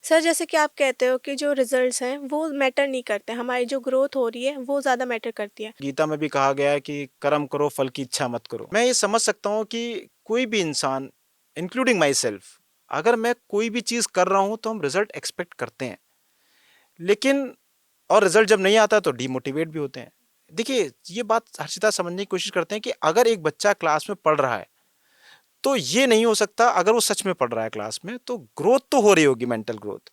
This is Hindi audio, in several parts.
सर जैसे कि आप कहते हो कि जो रिजल्ट्स हैं वो मैटर नहीं करते, हमारी जो ग्रोथ हो रही है वो ज़्यादा मैटर करती है। गीता में भी कहा गया है कि कर्म करो फल की इच्छा मत करो। मैं ये समझ सकता हूँ कि कोई भी इंसान, इंक्लूडिंग माई सेल्फ, अगर मैं कोई भी चीज कर रहा हूं तो हम रिजल्ट एक्सपेक्ट करते हैं, लेकिन और रिजल्ट जब नहीं आता तो डीमोटिवेट भी होते हैं। देखिए, ये बात हर्षिता समझने की कोशिश करते हैं कि अगर एक बच्चा क्लास में पढ़ रहा है तो ये नहीं हो सकता, अगर वो सच में पढ़ रहा है क्लास में तो ग्रोथ तो हो रही होगी, मेंटल ग्रोथ।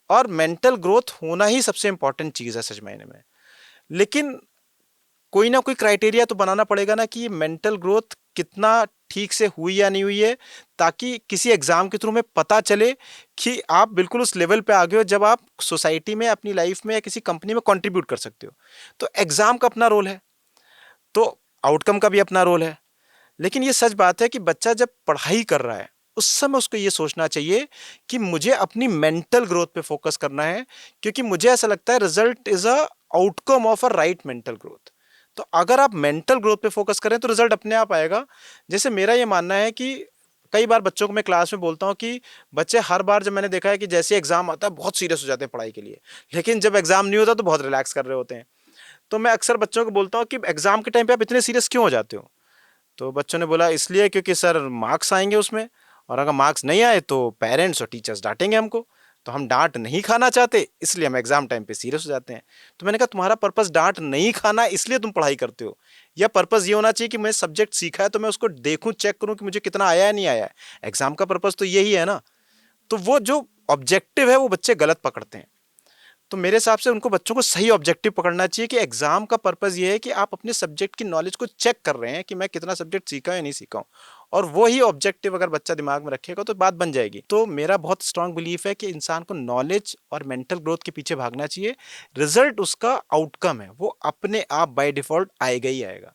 और मेंटल ग्रोथ होना ही सबसे इंपॉर्टेंट चीज है सच मायने में। लेकिन कोई ना कोई क्राइटेरिया तो बनाना पड़ेगा ना कि ये मेंटल ग्रोथ कितना ठीक से हुई या नहीं हुई है, ताकि किसी एग्जाम के थ्रू में पता चले कि आप बिल्कुल उस लेवल पे आ गए हो जब आप सोसाइटी में, अपनी लाइफ में या किसी कंपनी में कंट्रीब्यूट कर सकते हो। तो एग्जाम का अपना रोल है, तो आउटकम का भी अपना रोल है। लेकिन ये सच बात है कि बच्चा जब पढ़ाई कर रहा है उस समय उसको ये सोचना चाहिए कि मुझे अपनी मेंटल ग्रोथ पे फोकस करना है, क्योंकि मुझे ऐसा लगता है result is a outcome of a right mental growth. तो अगर आप मेंटल ग्रोथ पे फोकस करें तो रिजल्ट अपने आप आएगा। जैसे मेरा ये मानना है कि कई बार बच्चों को मैं क्लास में बोलता हूँ कि बच्चे हर बार, जब मैंने देखा है कि जैसे एग्जाम आता है बहुत सीरियस हो जाते हैं पढ़ाई के लिए, लेकिन जब एग्जाम नहीं होता तो बहुत रिलैक्स कर रहे होते हैं। तो मैं अक्सर बच्चों को बोलता हूँ कि एग्जाम के टाइम पे आप इतने सीरियस क्यों हो जाते हो? तो बच्चों ने बोला इसलिए क्योंकि सर मार्क्स आएंगे उसमें, और अगर मार्क्स नहीं आए तो पेरेंट्स और टीचर्स डांटेंगे हमको। तो हम डांट नहीं खाना चाहते, इसलिए हम एग्जाम टाइम पे सीरियस हो जाते हैं। तो मैंने कहा तुम्हारा पर्पस डांट नहीं खाना इसलिए तुम पढ़ाई करते हो, या पर्पस ये होना चाहिए कि मैं सब्जेक्ट सीखा है तो मैं उसको देखूं, चेक करूं कि मुझे कितना आया है नहीं आया है। एग्जाम का पर्पस तो यही है ना। तो वो जो ऑब्जेक्टिव है वो बच्चे गलत पकड़ते हैं। तो मेरे हिसाब से उनको, बच्चों को सही ऑब्जेक्टिव पकड़ना चाहिए कि एग्जाम का पर्पस ये है कि आप अपने सब्जेक्ट की नॉलेज को चेक कर रहे हैं कि मैं कितना सब्जेक्ट सीखा या नहीं सीखा हूं। और वो ही ऑब्जेक्टिव अगर बच्चा दिमाग में रखेगा तो बात बन जाएगी। तो मेरा बहुत स्ट्रांग बिलीफ है कि इंसान को नॉलेज और मेंटल ग्रोथ के पीछे भागना चाहिए। रिजल्ट उसका आउटकम है, वो अपने आप बाय डिफॉल्ट आएगा ही आएगा।